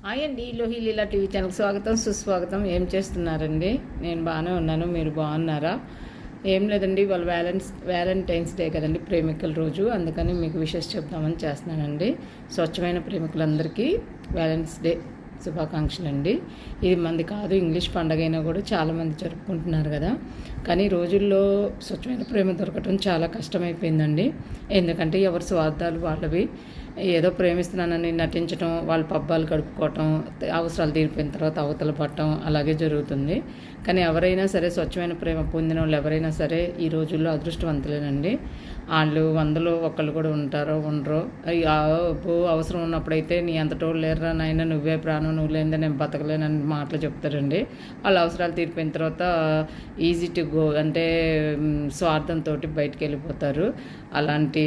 Hi అండి, లోహిలీలా TV ఛానల్కి స్వాగతం సుస్వాగతం. ఏం చేస్తున్నారండి? నేను బాగానే ఉన్నాను, మీరు బాగున్నారా? ఏం లేదండి, వాళ్ళ వ్యాలంటైన్స్ డే కదండి, ప్రేమికుల రోజు. అందుకని మీకు విషెస్ చెప్దామని చేస్తున్నానండి. స్వచ్ఛమైన ప్రేమికులందరికీ వ్యాలెంటైన్స్ డే శుభాకాంక్షలు అండి. ఇది మంది కాదు, ఇంగ్లీష్ పండగ అయినా కూడా చాలామంది జరుపుకుంటున్నారు కదా. కానీ ఈ రోజుల్లో స్వచ్ఛమైన ప్రేమ దొరకటం చాలా కష్టమైపోయిందండి. ఎందుకంటే ఎవరి స్వార్థాలు వాళ్ళవి. ఏదో ప్రేమిస్తున్నానని నటించడం, వాళ్ళ పబ్బాలు గడుపుకోవటం, అవసరాలు తీరిపోయిన తర్వాత అవతల పడటం అలాగే జరుగుతుంది. కానీ ఎవరైనా సరే స్వచ్ఛమైన ప్రేమ పొందిన వాళ్ళు ఎవరైనా సరే ఈ రోజుల్లో అదృష్టవంతులేనండి. వాళ్ళు 100లో ఒకళ్ళు కూడా ఉంటారో ఉండరో. అవసరం ఉన్నప్పుడైతే నీ అంతటోళ్ళు లేరురా నాయన, నువ్వే ప్రాణం, నువ్వు లేనిదే నేను బతకలేనని మాటలు చెప్తారండి. వాళ్ళ అవసరాలు తీరిపోయిన తర్వాత ఈజీ టు గో అంటే స్వార్థంతో బయటికి వెళ్ళిపోతారు. అలాంటి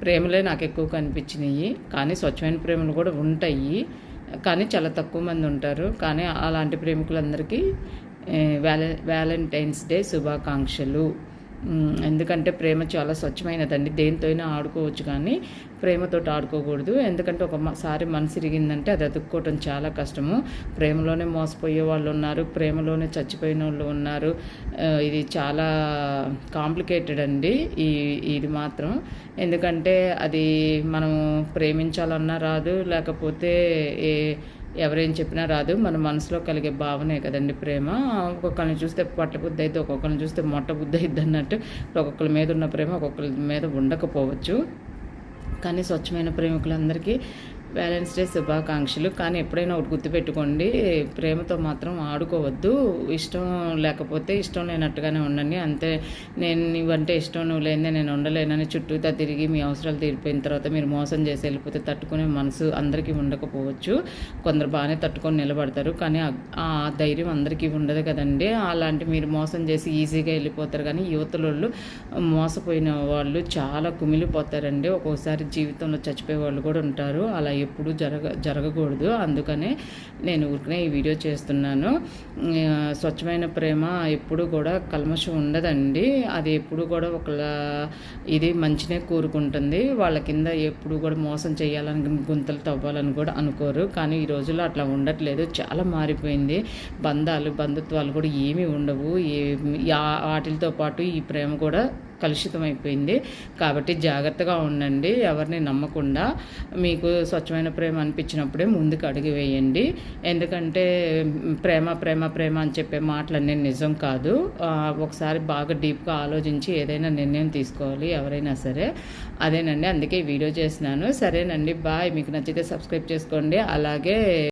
ప్రేమలే నాకు ఎక్కువ కనిపించినాయి. కానీ స్వచ్ఛమైన ప్రేమలు కూడా ఉంటాయి, కానీ చాలా తక్కువ మంది ఉంటారు. కానీ అలాంటి ప్రేమికులందరికీ వ్యాలంటైన్స్ డే శుభాకాంక్షలు. ఎందుకంటే ప్రేమ చాలా స్వచ్ఛమైనదండి. దేనితో అయినా ఆడుకోవచ్చు, కానీ ప్రేమతో ఆడుకోకూడదు. ఎందుకంటే ఒకసారి మనసు ఇరిగిందంటే అది అతుక్కోవటం చాలా కష్టము. ప్రేమలోనే మోసపోయే వాళ్ళు ఉన్నారు, ప్రేమలోనే చచ్చిపోయిన వాళ్ళు ఉన్నారు. ఇది చాలా కాంప్లికేటెడ్ అండి ఇది మాత్రం. ఎందుకంటే అది మనం ప్రేమించాలన్నా రాదు, లేకపోతే ఎవరేం చెప్పినా రాదు. మన మనసులో కలిగే భావనే కదండి ప్రేమ. ఒక్కొక్కరిని చూస్తే పట్టబుద్ధి అయితే, ఒక్కొక్కరిని చూస్తే మొట్టబుద్ధి అయిద్ది అన్నట్టు. ఒక్కొక్కరి మీద ఉన్న ప్రేమ ఒక్కొక్కరి మీద ఉండకపోవచ్చు. కానీ స్వచ్ఛమైన ప్రేమికులందరికీ వ్యాలెంటైన్స్ డే శుభాకాంక్షలు. కానీ ఎప్పుడైనా ఒకటి గుర్తుపెట్టుకోండి, ప్రేమతో మాత్రం ఆడుకోవద్దు. ఇష్టం లేకపోతే ఇష్టం లేనట్టుగానే ఉండండి అంతే. నేను నువ్వంటే ఇష్టం, నువ్వు లేదే నేను ఉండలేనని చుట్టూతా తిరిగి మీ అవసరాలు తీరిపోయిన తర్వాత మీరు మోసం చేసి వెళ్ళిపోతే తట్టుకునే మనసు అందరికీ ఉండకపోవచ్చు. కొందరు బాగానే తట్టుకొని నిలబడతారు, కానీ ఆ ధైర్యం అందరికీ ఉండదు కదండి. అలాంటి మీరు మోసం చేసి ఈజీగా వెళ్ళిపోతారు. కానీ యువతలోళ్ళు మోసపోయిన వాళ్ళు చాలా కుమిలిపోతారండి. ఒక్కోసారి జీవితంలో చచ్చిపోయే వాళ్ళు కూడా ఉంటారు. అలా ఎప్పుడు జరగకూడదు. అందుకనే నేను ఊరికనే ఈ వీడియో చేస్తున్నాను. స్వచ్ఛమైన ప్రేమ ఎప్పుడు కూడా కల్మషం ఉండదండి. అది ఎప్పుడు కూడా ఇది మంచినే కోరుకుంటుంది. వాళ్ళ కింద ఎప్పుడు కూడా మోసం చేయాలని, గుంతలు తవ్వాలని కూడా అనుకోరు. కానీ ఈ రోజుల్లో అట్లా ఉండట్లేదు, చాలా మారిపోయింది. బంధుత్వాలు కూడా ఏమీ ఉండవు. వాటితో పాటు ఈ ప్రేమ కూడా కలుషితమైపోయింది. కాబట్టి జాగ్రత్తగా ఉండండి, ఎవరిని నమ్మకుండా. మీకు స్వచ్ఛమైన ప్రేమ అనిపించినప్పుడే ముందుకు అడుగు వేయండి. ఎందుకంటే ప్రేమ ప్రేమ ప్రేమ అని చెప్పే మాటలన్నీ నిజం కాదు. ఒకసారి బాగా డీప్గా ఆలోచించి ఏదైనా నిర్ణయం తీసుకోవాలి ఎవరైనా సరే. అదేనండి, అందుకే ఈ వీడియో చేసినాను. సరేనండి, బాయ్. మీకు నచ్చితే సబ్స్క్రైబ్ చేసుకోండి. అలాగే